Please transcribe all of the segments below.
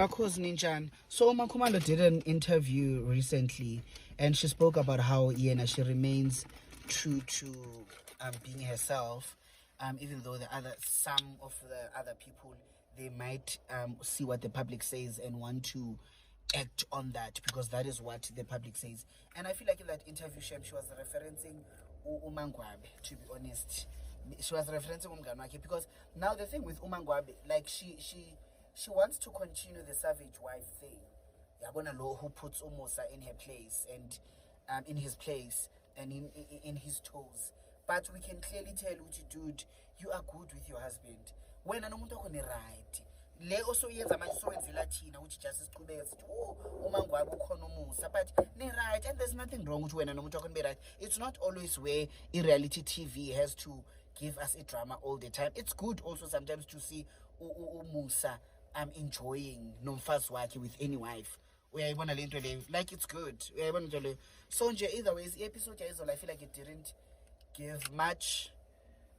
Bakhoz Ninjan. So Makhumalo did an interview recently, and she spoke about how she remains true to being herself, even though some of the other people, they might see what the public says and want to act on that because that is what the public says. And I feel like in that interview, she was referencing Umangwabe, to be honest. She was referencing Umganwake because now the thing with Umangwabe, like she wants to continue the savage wife thing. Yabona lo who puts Umusa in her place and in his place and in his toes. But we can clearly tell Uchi, dude, you are good with your husband. When anomuntu akho ne right. Le also yenza manje so wenzela thina uthi just siqhubeke sithi umangwabe ukhona umusa but ne right, and there's nothing wrong with wena nomuntu akho be right. It's not always where reality TV has to give us a drama all the time. It's good also sometimes to see umusa enjoying nomfazi wakhe with any wife. Uyayibona le nto le, like it's good. Uyayibona nto le. So nje either ways episode yazolo I feel like it didn't give much.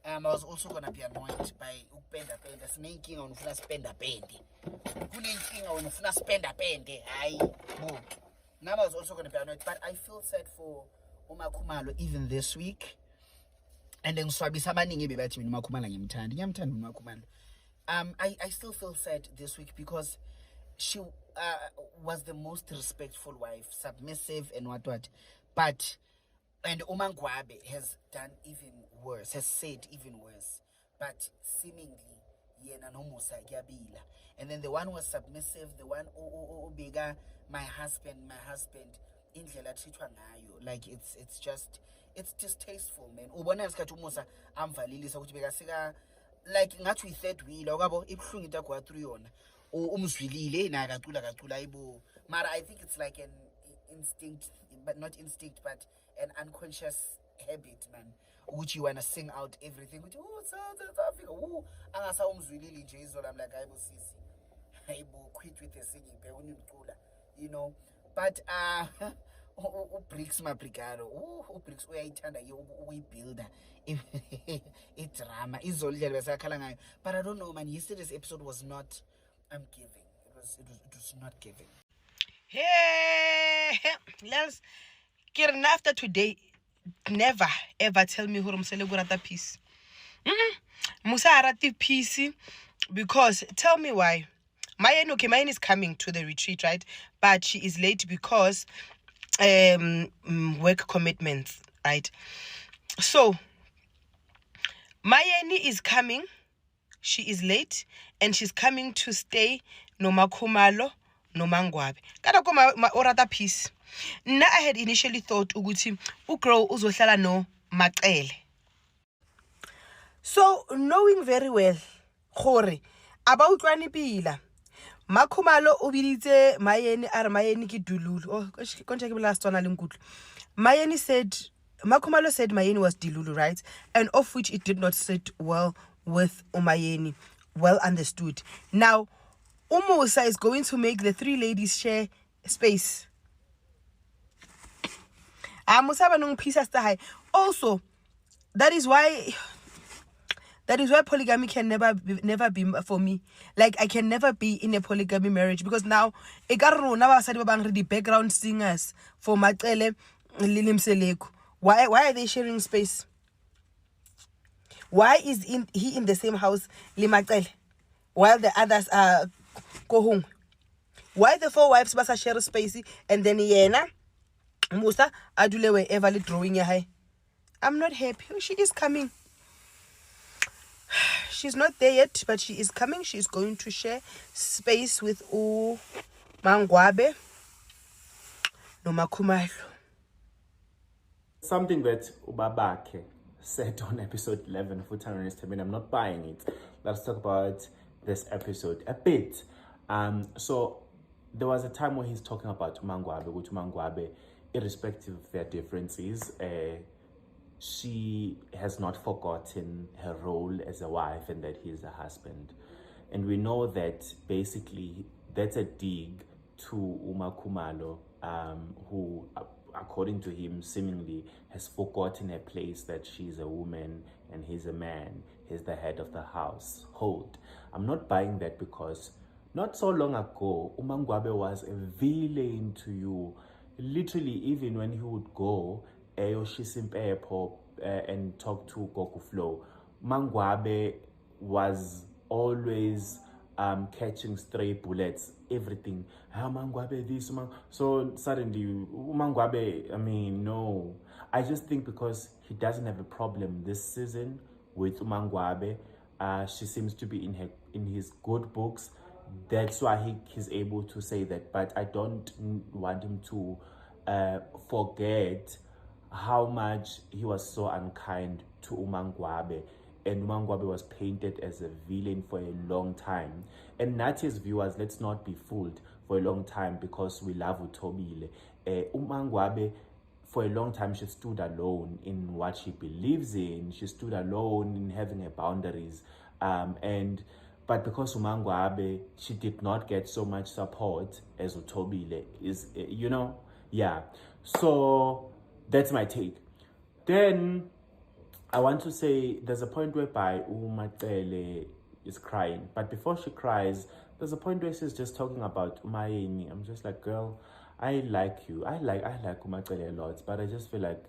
I was also gonna be annoyed by ukupenda penda. Sinenkinga unufuna spenda pende. Kunenkinga unufuna spenda pende. Hayi bo. Now I was also gonna be annoyed, but I feel sad for uMakhumalo even this week. And then swabisa abaningi bebathi mina uMakhumalo ngiyamthanda. Ngiyamthanda uMakhumalo. I still feel sad this week because she was the most respectful wife, submissive and what. And Umangwabe has done even worse, has said even worse. But seemingly, yena nomusa kuyabila. And then the one who was submissive, the one bigger, my husband, indlela trithwa ngayo. Like it's distasteful, man. Ubona isikhathi umusa amvalilisa ukuthi bekasika like ngathi third wheel akabo ibhlungu into akwa through yona. Umzwilile na akacula ibo. Mara I think it's like an instinct, but not instinct, but an unconscious habit, man. Which you wanna sing out everything. Which South Africa. Angasa umzwilili nje izolo. I'm like, ayibo sisi. Ayibo quit with the singing. You know. But Bricks Mabrigado. Bricks uyayithanda uyibuilder. Drama. Izolo nje besakhala ngayo. But I don't know, man. Yesterday's episode was not giving. It was not giving. Hey, let's get after today. Never ever tell me who Msele Gurata piece. Musa Arati piece because tell me why. Mayeni is coming to the retreat, right? But she is late because work commitments, right? So Mayeni is coming. She is late and she's coming to stay no Makhumalo no Mangwabe. Kada ko orata piece. Na I had initially thought ukuthi uGrow uzohlala no Macele. So knowing very well gore abautlwane pila Makhumalo o biditse Mayeni are Mayeni ke dululu. Oh konje ke last one a lenkutlo. Makhumalo said Mayeni was dilulu, right? And of which it did not sit well with Umayeni. Well understood. Now Umusa is going to make the three ladies share space. Also, that is why polygamy can never be for me. Like I can never be in a polygamy marriage because now the background singers for Macele Lilimseleku. Why are they sharing space? Why is he in the same house Limacele while the others are go home? Why the four wives basa share space and then yena Musa adule wherever li drawing ya high? I'm not happy. She is coming. She's not there yet, but she is coming. She's going to share space with Mangwabe no Makhumalo. Something that Ubabake said on episode 11 of Utanonist, I'm not buying it. Let's talk about this episode a bit. So there was a time where he's talking about Mangwabe, irrespective of their differences, she has not forgotten her role as a wife and that he's a husband. And we know that basically that's a dig to Makhumalo, who, according to him, seemingly has forgotten her place, that she's a woman and he's a man. He's the head of the household. I'm not buying that because not so long ago, Umangwabe was a villain to you. Literally, even when he would go, Yoshisimpepo and talk to Goku Flow, Mangwabe was always catching stray bullets, everything. Mangwabe this, so suddenly, Mangwabe, I mean, no. I just think because he doesn't have a problem this season with Mangwabe, she seems to be in his good books. That's why he's able to say that. But I don't want him to forget how much he was so unkind to Umangwabe, and Umangwabe was painted as a villain for a long time. And Nati's viewers, let's not be fooled for a long time because we love Utobile. Umangwabe, for a long time, she stood alone in what she believes in. She stood alone in having her boundaries. But because Umangwabe, she did not get so much support as Utobile is, yeah. So that's my take. Then I want to say there's a point whereby Umacele is crying. But before she cries, there's a point where she's just talking about Umayeni. I'm just like, girl, I like you. I like Umacele a lot, but I just feel like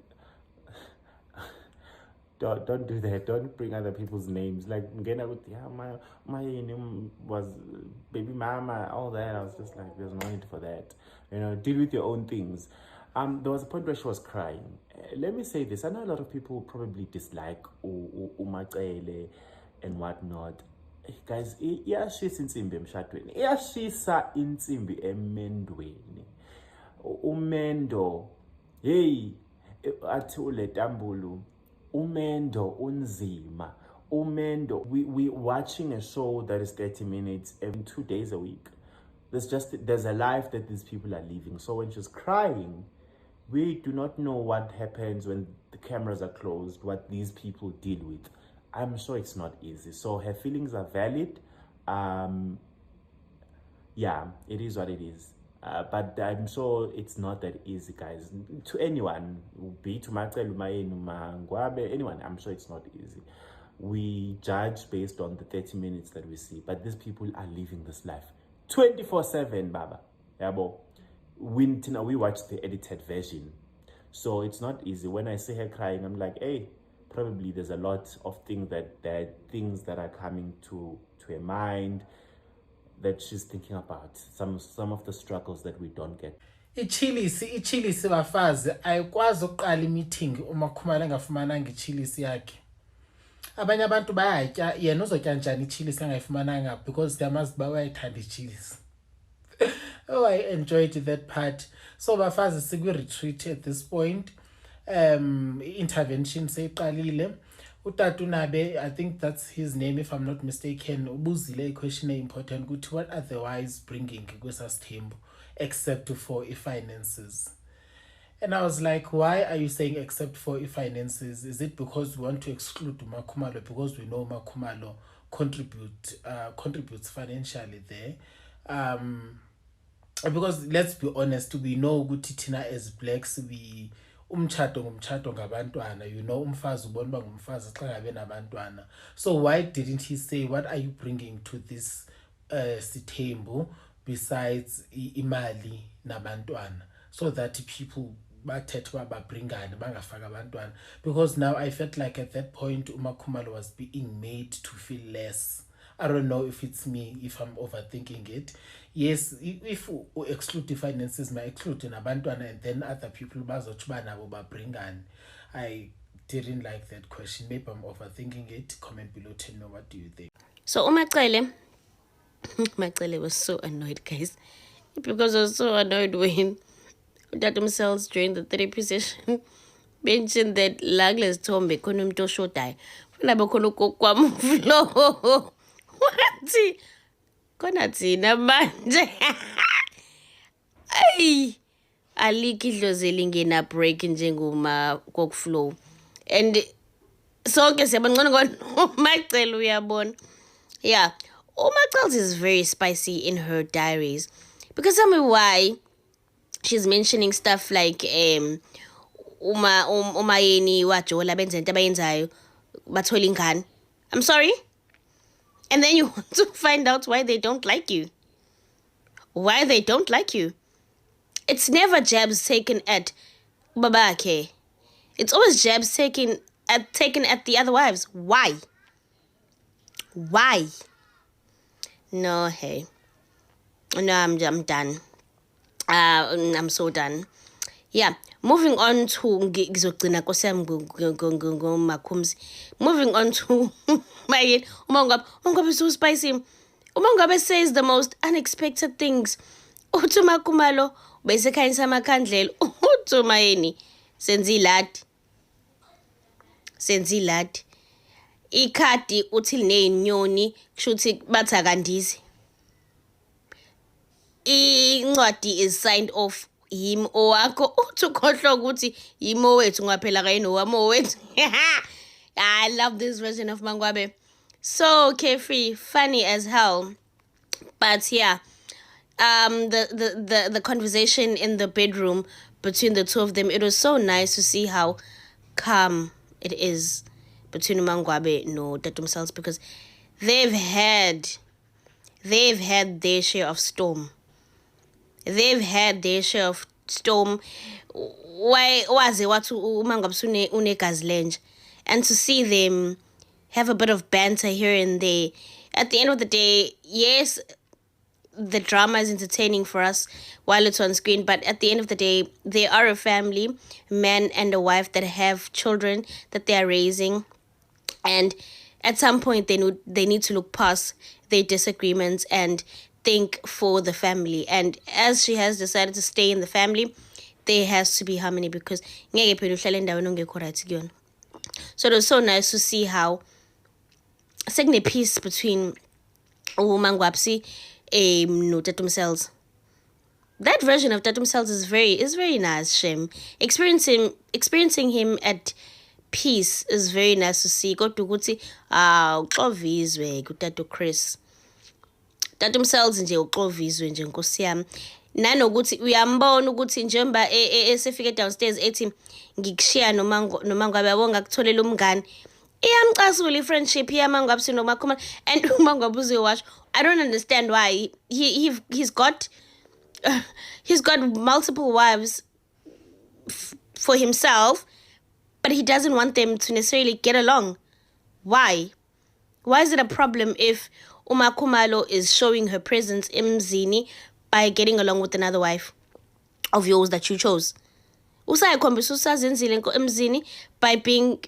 don't do that. Don't bring other people's names. Like my name was baby mama, all that. I was just like, there's no need for that. Deal with your own things. There was a point where she was crying. Let me say this. I know a lot of people probably dislike Umacele and whatnot. Guys, iyashisa insimbi emshadweni. Iyashisa insimbi emendweni. Umendo, hey, athi uletambulu. Umendo unzima. Umendo, we watching a show that is 30 minutes every 2 days a week. There's a life that these people are living. So when she's crying, we do not know what happens when the cameras are closed, what these people deal with. I'm sure it's not easy. So her feelings are valid. Yeah, it is what it is. But I'm sure it's not that easy, guys. To anyone, be to Macele, Mangwabe, anyone, I'm sure it's not easy. We judge based on the 30 minutes that we see. But these people are living this life 24/7, Baba. Yabo. We watch the edited version. So it's not easy. When I see her crying, I'm like, hey, probably there's a lot of things that are coming to her mind, that she's thinking about, some of the struggles that we don't get. ichilisi bafazi ayikwazi uqala imeeting uma Khumalo engafumananga ichilisi yakhe. Abanye abantu bayatya, yena uzotya njani ichilisi angayifumananga because they must bayayithanda ichilisi. Oh, I enjoyed that part. So bafazi sikwi-retreat at this point. Intervention seyiqalile. Utata Unabe, I think that's his name if I'm not mistaken, ubuzile question important ukuthi what are the wise bringing kwesasithembu except for finances. And I was like, why are you saying except for finances? Is it because we want to exclude Khumalo because we know Khumalo contributes financially there? Because let's be honest, we know ukuthi thina as blacks we umtshato ngumtshato ngabantwana, umfazi ubona ngumfazi xa ngabe nabantwana. So why didn't he say what are you bringing to this sithembu besides imali nabantwana, so that people bathethe babringane bangafaka abantwana? Because now I felt like at that point Khumalo was being made to feel less. I don't know if it's me, if I'm overthinking it. Yes, if we exclude the finances, may exclude nabantwana, and then other people bazothi nabo babringane. I didn't like that question. Maybe I'm overthinking it. Comment below, tell me what do you think. So Macele was so annoyed, guys, because I was so annoyed when that themselves during the therapy session mentioned that Lagles Tombe couldn't do show die. When I could go flow. What? Konathina manje. Ay, aliki idlozeli ngena break njengoma kokuflow. And sonke siyabangcona ngoMacele uyabona. Yeah, Umacele is very spicy in her diaries. Because tell me why she's mentioning stuff like umayeni wajola benza into abayenzayo bathola ingane. I'm sorry? And then you want to find out why they don't like you. why they don't like you. It's never jabs taken at babake. It's always jabs taken at the other wives. Why? Why? No, hey. No, I'm done. I'm so done. Yeah. Moving on to moving on to my Umangwabe is so spicy. Umangwabe says the most unexpected things. Utuma Kumalo besekhanyisa amakhandlela. Utuma yini senzi lad. Ikhadi uthi linenyoni kushuthi batha kandizi. Incwadi is signed off him owakho uthi ukhohlwa ukuthi yimo wethu ngaphela kayini owamo wethu. I love this version of Mangwabe. So carefree, funny as hell. But yeah, the conversation in the bedroom between the two of them, it was so nice to see how calm it is between Mangwabe no Tatumselves, because they've had their share of storm. They've had their share of storm. Why was it what Umangwabe une and to see them have a bit of banter here and there. At the end of the day, yes, the drama is entertaining for us while it's on screen, but at the end of the day, they are a family, man and a wife that have children that they are raising, and at some point they need to look past their disagreements and think for the family. And as she has decided to stay in the family, there has to be harmony, because so it was so nice to see how second peace between Mangwapsi no Tatumselves. That version of Tatumselves is very nice. Shem experiencing him at peace is very nice to see. Go to Guti uxovizwe kutatu Chris. Tatumselves nje uxovizwe nje nkosi yami. Nanokuthi uyambona ukuthi njengoba esefike downstairs ethi ngikushiya noMangwabe yabo ngakutholela umngane. Iyamcasula friendship yaMangwabe noMakhuma, and uMangwabe uzowatch. I don't understand why he's got multiple wives for himself, but he doesn't want them to necessarily get along. Why? Why is it a problem if uMakhumalo is showing her presence emzini by getting along with another wife of yours that you chose? Usayakhombisa usazenzile emzini by being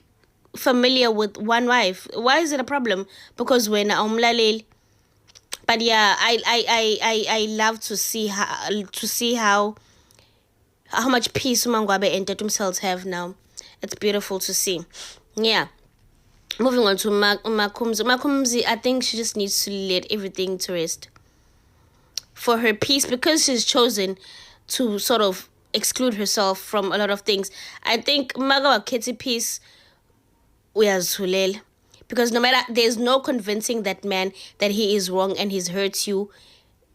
familiar with one wife. Why is it a problem? Because when umlaleli. But yeah, I love to see how much peace Mangwabe and Tatumselves have now. It's beautiful to see. Yeah. Moving on to Makumzi. Makumzi, I think she just needs to let everything to rest for her peace, because she's chosen to sort of exclude herself from a lot of things. I think Magawa Kitty peace uyazulel, because no matter, there's no convincing that man that he is wrong and he's hurt you.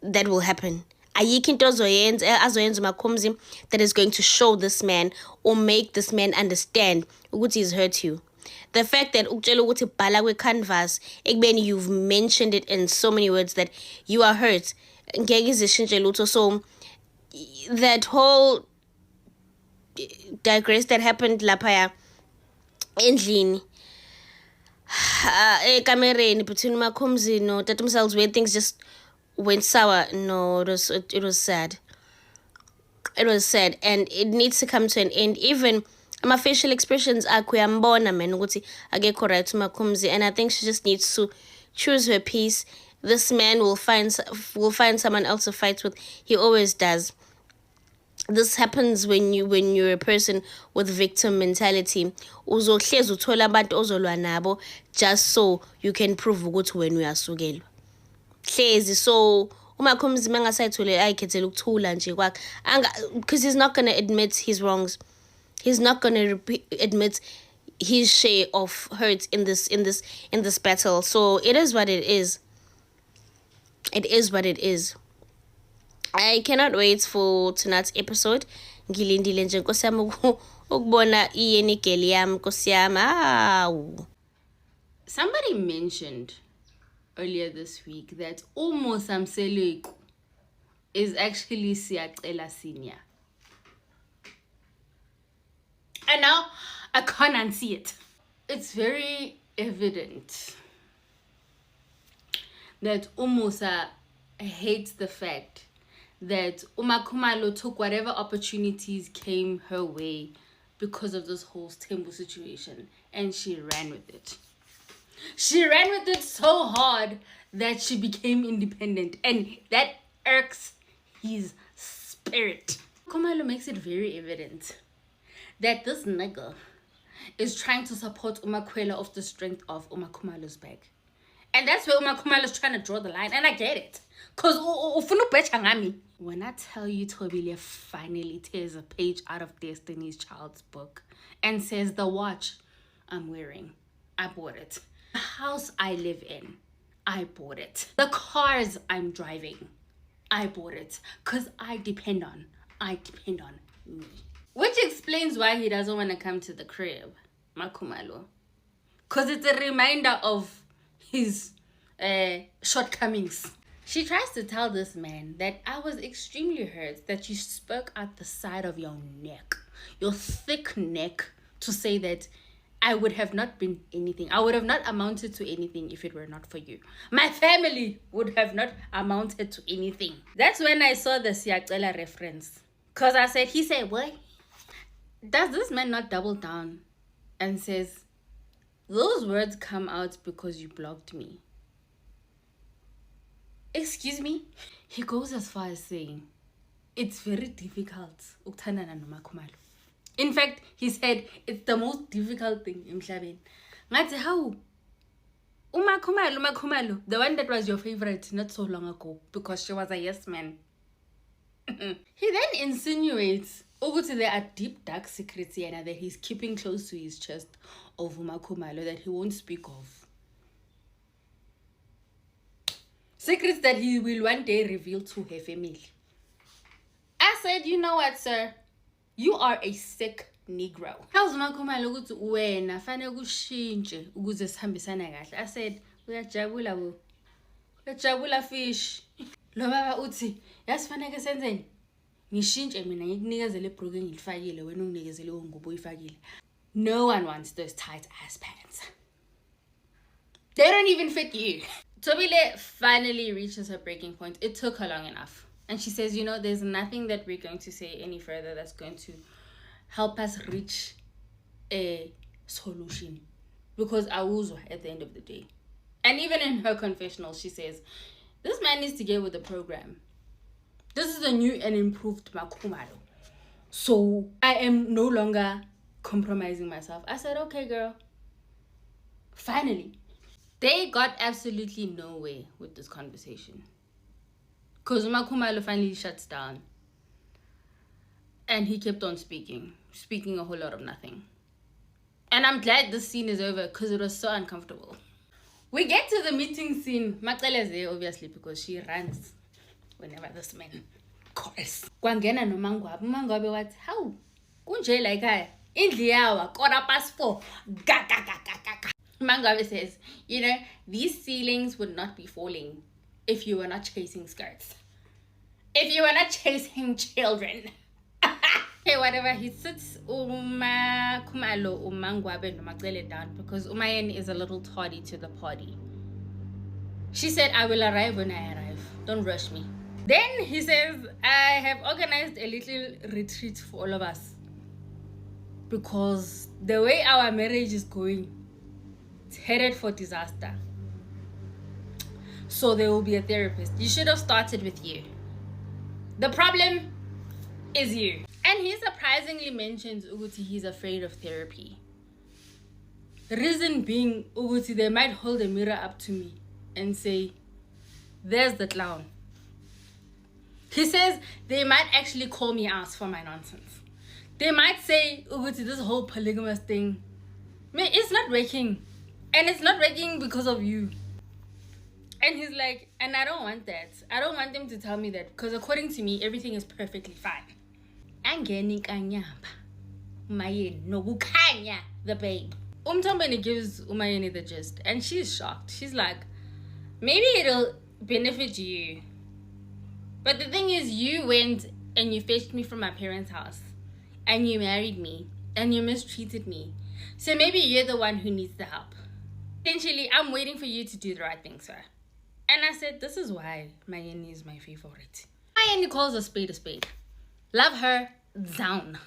That will happen. Ayikho into azoyenza Makumzi that is going to show this man or make this man understand ukuthi he's hurt you. The fact that ukutshela ukuthi bhala kwe canvas ekubeni you've mentioned it in so many words that you are hurt, ngeke izishintshe lutho. So that whole digress that happened laphaya endlini ekamereni between Makumzi no Tatumselves, where things just went sour. No, it was sad. It was sad, and it needs to come to an end. Even my facial expressions are kuyambona man ukuthi akekho right Makumzi, and I think she just needs to choose her peace. This man will find someone else to fight with. He always does. This happens when you're a person with victim mentality. Uzohlezi uthola abantu ozolwa nabo just so you can prove ukuthi wena uyasukelwa. Hlezi so uMakhumzi mangasayithole ayikhethela ukuthula nje kwakhe, because he's not going to admit his wrongs. He's not going to admit his share of hurt in this battle. So it is what it is. It is what it is. I cannot wait for tonight's episode. Ngilindile nje nkosi yami ukubona iyenigeli yami nkosi yami. Somebody mentioned earlier this week that almost Samseleku is actually Siyacela Senior. And now I can't unsee it. It's very evident that Umusa hates the fact that Khumalo took whatever opportunities came her way because of this whole Tembu situation, and she ran with it. She ran with it so hard that she became independent, and that irks his spirit. Khumalo makes it very evident that this nigga is trying to support Umakwela off the strength of Khumalo's back. And that's where Khumalo is trying to draw the line, and I get it. Because when I tell you Tobile finally tears a page out of Destiny's Child's book and says, the watch I'm wearing, I bought it. The house I live in, I bought it. The cars I'm driving, I bought it. Because I depend on me. Which explains why he doesn't want to come to the crib, Khumalo. Because it's a reminder of his shortcomings. She tries to tell this man that I was extremely hurt that you spoke out the side of your neck, your thick neck, to say that I would have not been anything. I would have not amounted to anything if it were not for you. My family would have not amounted to anything. That's when I saw the Siyacela reference. Because I said, he said, what? Does this man not double down and says, those words come out because you blocked me? Excuse me? He goes as far as saying, it's very difficult ukuthandana noMakhumalo. In fact, he said, it's the most difficult thing emhlabeni. Ngathi, how? Umakhumalo, the one that was your favorite not so long ago because she was a yes man. He then insinuates ukuthi there are deep dark secrets here that he's keeping close to his chest of Umakhumalo that he won't speak of. Secrets that he will one day reveal to her family. I said, you know what, sir? You are a sick Negro. How's Umakhumalo ukuthi wena fanele kushintshe ukuze sihambisane kahle? I said, uyajabula bo. Uyajabula fish. Lo baba uthi, yasifanele senzeni? Ngishintshe mina ngikunikezele ibroke engilifakile wena unginikezele ngubo uyifakile. No one wants those tight ass pants. They don't even fit you. Tobile finally reaches her breaking point. It took her long enough. And she says, you know, there's nothing that we're going to say any further that's going to help us reach a solution. Because awuzwa at the end of the day. And even in her confessional, she says, this man needs to get with the program. This is a new and improved Khumalo. So I am no longer compromising myself. I said, okay, girl. Finally. They got absolutely nowhere with this conversation. Because Khumalo finally shuts down. And he kept on speaking a whole lot of nothing. And I'm glad this scene is over because it was so uncomfortable. We get to the meeting scene. Macele is there, obviously, because she runs whenever this man calls. Kwangena no Mangwabe. Mangwabe what? How? Kunje like I. Indli yawa, 4:15. Ga ga ga ga ga ga. Mangwabe says, you know, these ceilings would not be falling if you were not chasing skirts. If you were not chasing children. Okay, whatever. He sits Khumalo, Mangwabe no Macele down because Umayeni is a little tardy to the party. She said, I will arrive when I arrive. Don't rush me. Then he says, I have organized a little retreat for all of us. Because the way our marriage is going, it's headed for disaster. So there will be a therapist. You should have started with you. The problem is you. And he surprisingly mentions Uguti he's afraid of therapy. The reason being, Uguti, they might hold a mirror up to me and say, there's the clown. He says they might actually call me out for my nonsense. They might say, Uguti, this whole polygamous thing, it's not working. And it's not working because of you. And he's like, and I don't want that. I don't want them to tell me that. Because according to me, everything is perfectly fine. Angeni kanyamba. Umayeni nokukanya the babe. Umtombeni gives Umayeni the gist. And she's shocked. She's like, maybe it'll benefit you But the thing is, you went and you fetched me from my parents' house, and you married me, and you mistreated me. So maybe you're the one who needs the help. Essentially, I'm waiting for you to do the right thing, sir. And I said, this is why Mayeni is my favorite. Mayeni calls a spade a spade. Love her down.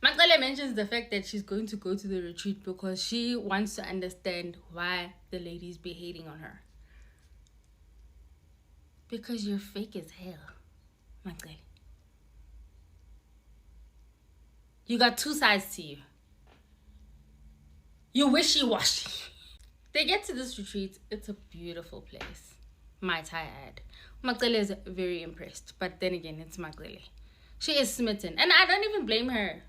Magdalena mentions the fact that she's going to go to the retreat because she wants to understand why the ladies be hating on her. Because you're fake as hell, Magdalena. You got two sides to you. You wishy-washy. They get to this retreat. It's a beautiful place, might I add. Magdalena is very impressed, but then again, it's Magdalena. She is smitten, and I don't even blame her.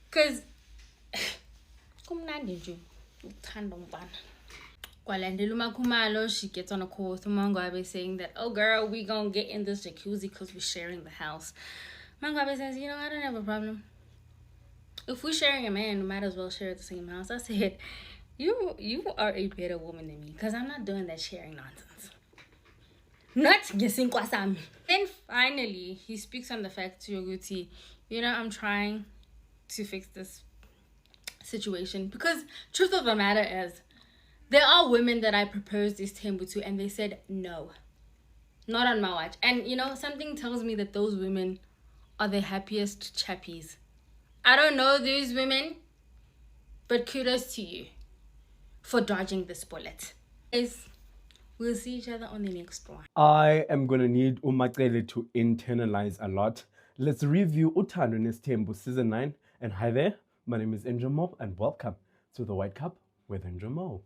Because, she gets on a call with Mangwabe saying that, oh girl, we gonna get in this jacuzzi because we're sharing the house. Mangwabe says, you know, I don't have a problem. If we're sharing a man, we might as well share the same house. I said, you are a better woman than me because I'm not doing that sharing nonsense. Not guessing kwasami. Then finally, he speaks on the fact to Yoguti, you know, I'm trying to fix this situation because truth of the matter is, there are women that I proposed this temple to and they said no, not on my watch. And you know, something tells me that those women are the happiest chappies. I don't know these women, but kudos to you for dodging this bullet. Guys, we'll see each other on the next one. I am going to need Umacele to internalize a lot. Let's review Uthando Nesthembu Season 9. And hi there, my name is Andrew Mo and welcome to the White Cup with Andrew Mo.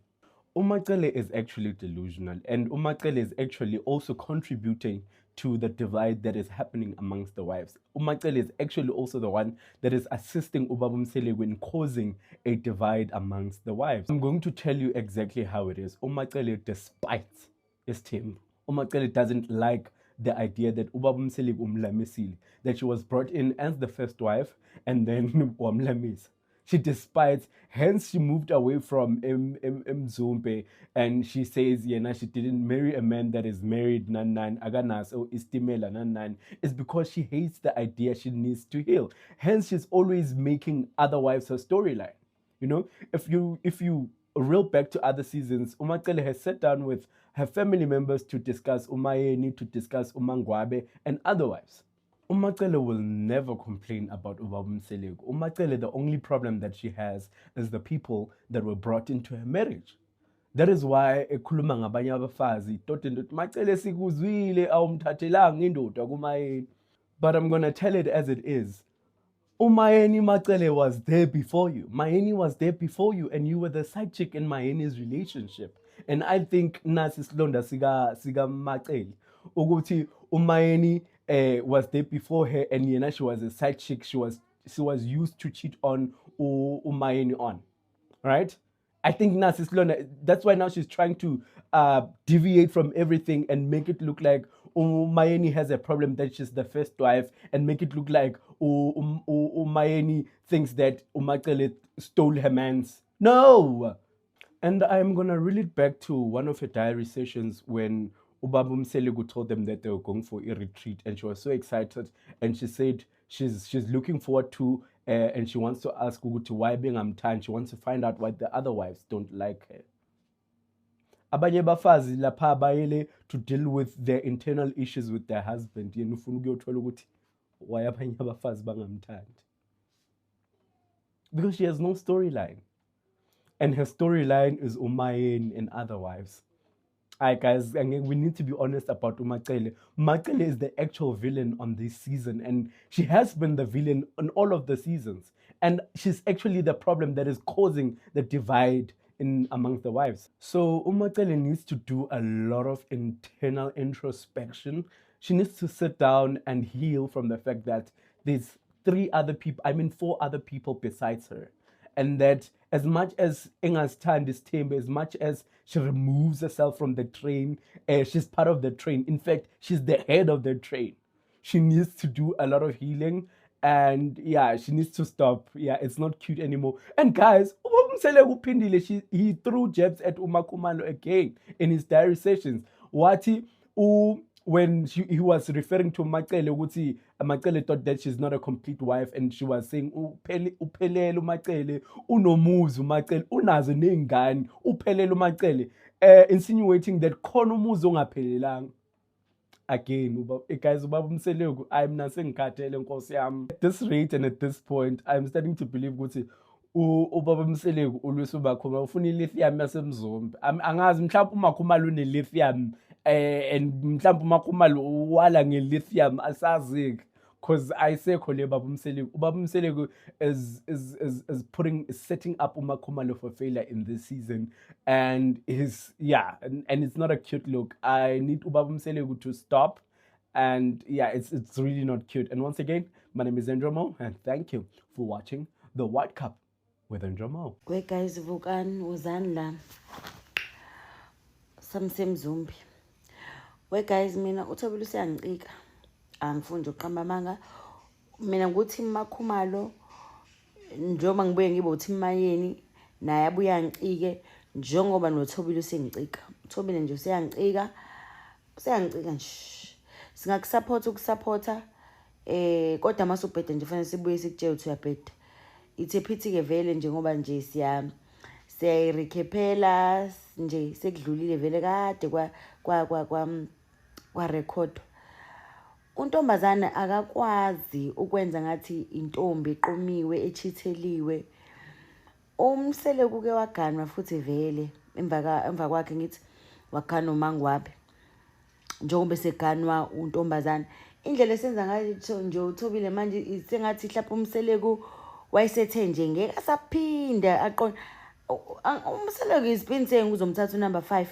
Umacele is actually delusional, and Umacele is actually also contributing to the divide that is happening amongst the wives. Umacele is actually also the one that is assisting Ubaba Mseleku in causing a divide amongst the wives. I'm going to tell you exactly how it is. Umacele despites his team. Umacele doesn't like the idea that Ubaba Mseleku umlamisile, that she was brought in as the first wife and then wamlamis. She despises, hence she moved away from Mzumbe, and she says, she didn't marry a man that is married, aganas or istimela, It's because she hates the idea she needs to heal. Hence, she's always making other wives her storyline. You know, if you reel back to other seasons, Umacele has sat down with her family members to discuss Umayeni, to discuss Umangwabe, and other wives. Umacele will never complain about Ubaba Mseleku. Umacele, the only problem that she has is the people that were brought into her marriage. That is why ekhuluma ngabanye abafazi tote ndoda Macele sikuzwile awumthathelanga indoda kuMayeni. But I'm going to tell it as it is. Umayeni Macele was there before you. Mayeni was there before you, and you were the side chick in Mayeni's relationship. And I think nasi silonda siga Macele ukuthi Umayeni was there before her, and she was a side chick. She was used to cheat on Umayeni on, right? I think Nasi Silona, that's why now she's trying to deviate from everything and make it look like Umayeni has a problem that she's the first wife, and make it look like Umayeni thinks that Umacele stole her man's. No! And I'm going to reel it back to one of her diary sessions when Ubaba Mseleku told them that they were going for a retreat, and she was so excited, and she said she's looking forward to and she wants to ask Uguti why being amthan. She wants to find out why the other wives don't like her. Abanye bafazi lapha bayele to deal with their internal issues with their husband. Yena ufuna ukuyothola ukuthi why abanye abafazi bangamthandi. Because she has no storyline. And her storyline is Umayeni and other wives. Alright guys, we need to be honest about Umacele. Macele is the actual villain on this season, and she has been the villain on all of the seasons. And she's actually the problem that is causing the divide amongst the wives. So Umacele needs to do a lot of internal introspection. She needs to sit down and heal from the fact that there's 4 other people besides her. And that as much as Engastan this team, as much as she removes herself from the train, she's part of the train. In fact, she's the head of the train. She needs to do a lot of healing, and she needs to stop. It's not cute anymore. And guys, he threw jabs at Umakumalo again in his diary sessions. Wati when he was referring to Macele ukuthi Macele thought that she's not a complete wife, and she was saying uphelele uMacele, unomuzi uMacele, unazo ney'ngane, uphelele uMacele, insinuating that khona umuzi ongaphelelanga. Again, guys, ubaba Mseleku, I'm not saying ngikhathele nkosi yami. At this rate and at this point, I'm starting to believe ukuthi ubaba Mseleku uLwisi uMakhumalo ufuna ilithium yasemzombe. Angazi mhlawumbe uMakhumalo une-lithium and mhlawumbe uMakhumalo wala nge-lithium asazi, because ayisekho le baba Mseleku. Ubaba Mseleku is setting up uMakhumalo for failure in this season, and and it's not a cute look. I need ubaba Mseleku to stop, and it's really not cute. And once again, my name is Andrew Mo, and thank you for watching the White Cup with Andrew Mo. Wait guys, Vukan wozani la samsemzumbi. Wait guys, mina uThobile usiyangicika. Angifuni uqamba amanga. Mina nguthi Makhumalo njengoba ngibuye ngibe uthi Mayeni naye abuya angicike njengoba noThobile usengicika. uThobile nje usiyangicika nje. Singakusupporta kodwa masubheda nje fanele sibuye sikutshela ukuthi uyabheda. Ithe pity ke vele njengoba nje siyayirekhepela nje sekudlulile vele kade kwa record. Untombazana akakwazi ukwenza ngathi intombi eqomiwe echitheliwe. Umseleku ke waganwa futhi vele emva kwakhe ngithi waganwa uMangwabe njengoba seganwa untombazana. Indlela esenza ngayo nje uThobile manje isengathi mhlawumbe umseleku wayesethe nje ngeke asaphinda aqona. Umseleku isipin saying uzomthatha number 5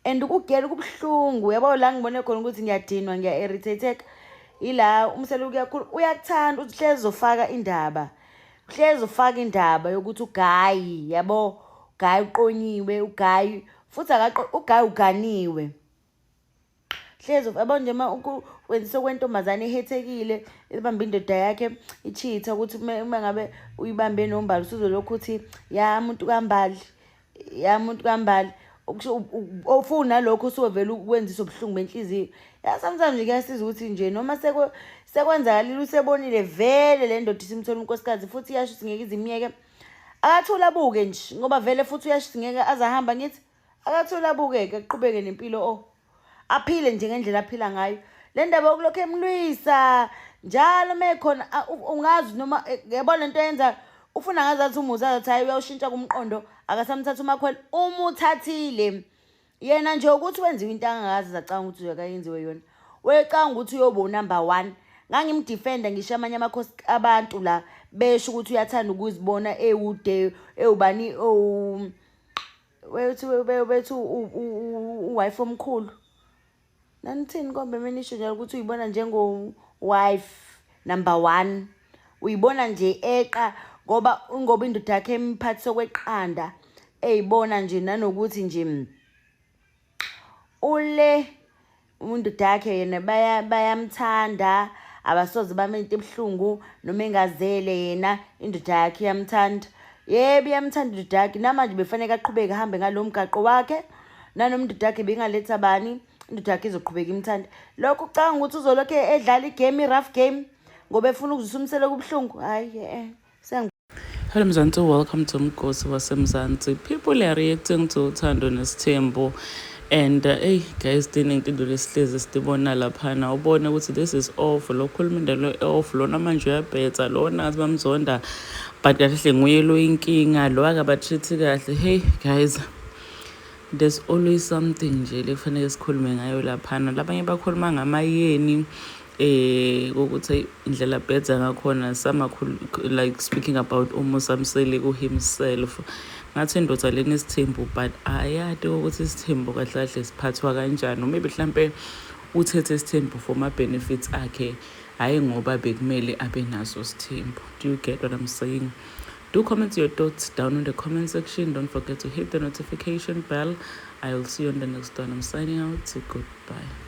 and ukugela kubhlungu. Yabo la ngibone khona ukuthi ngiyadinwa ngiya-irritated ila umseleku uyakhulu uyakuthanda uthi hlezi zofaka indaba yokuthi uGayi yabo Gayi uqonyiwe uGayi futhi uGayi uganiwe. Hlezi yabo nje wenzise kwentombazane ehethekile ibamba indoda yakhe ichitha ukuthi uma ngabe uyibambe nombali usuzolokhu uthi ya umuntu kaMbali ofuna lokho usovela ukwenzisa ubuhlungu benhliziyo. Sometimes nje kuyasiza ukuthi nje noma sekwenzakalile usebonile vele le ndoda isimthola unkosikazi futhi iyasho singeke izimiyeke akathula buke nje ngoba vele futhi uyasho singeke azahamba ngithi akathula buke ke aqhubeke nempilo aphile nje ngendlela aphila ngayo. Le ndaba yokulokho emlwisa njalo mekhona ungazi noma yabona into yenza ufuna ngazathi umuzi azathi hayi uyawushintsha kumqondo akasamthatha uMakhwele. Umuthathile yena nje ukuthi wenziwe into angazi zacanga ukuthi uyakayenziwe yona. Wecanga ukuthi uyoba number 1. Ngangimdefenda ngisho amanye amakhosi abantu la besho ukuthi uyathanda ukuzibona ewude ewubani wethu uwife omkhulu. Nanithini kombe menisho njalo ukuthi uyibona njengo wife number 1. Uyibona nje eqa ngoba indoda yakhe emphathi sokweqanda eyibona nje nanokuthi nje ule indoda yakhe yena bayamthanda abasoze bamente ebhlungu noma engazele yena indoda yakhe yamthanda. Yebo iyamthanda indoda yakhe namanje befanele aqhubeke ahambe ngalomgaqo wakhe nanoma indoda yakhe bengaletha bani indoda yakhe izoqhubeka imthanda. Lokho ucanga ukuthi uzolokho edlala igame rough game ngoba efuna ukuzisa umseleku ubhlungu. Hayi Hello Mzansi, welcome to Mgosi waseMzansi. People are reacting to Uthando Nesithembu and guys into lesihlezi sibona laphana ubone ukuthi this is awful. Okhuluma indaba awful lona manje uyabhetha lona azi bamzonda but kahle nguye lo inkinga lo akabatreat kahle. Hey guys, there's always something nje lekufanele sikhulume ngayo laphana. Labanye bakhuluma ngamayeni ukuthi indlela bhedza ngakhona like speaking about uMusamseleku himself. Ngathi indoda leni Sithembu but ayade ukuthi Sithembu kahle kahle siphathwa kanjani. Maybe mhlambe uthethe Sithembu for my benefits akhe hayi ngoba bekumele abe naso Sithembu. Do you get what I'm saying? Do comment your thoughts down in the comment section. Don't forget to hit the notification bell. I will see you on the next one. I'm signing out. Goodbye.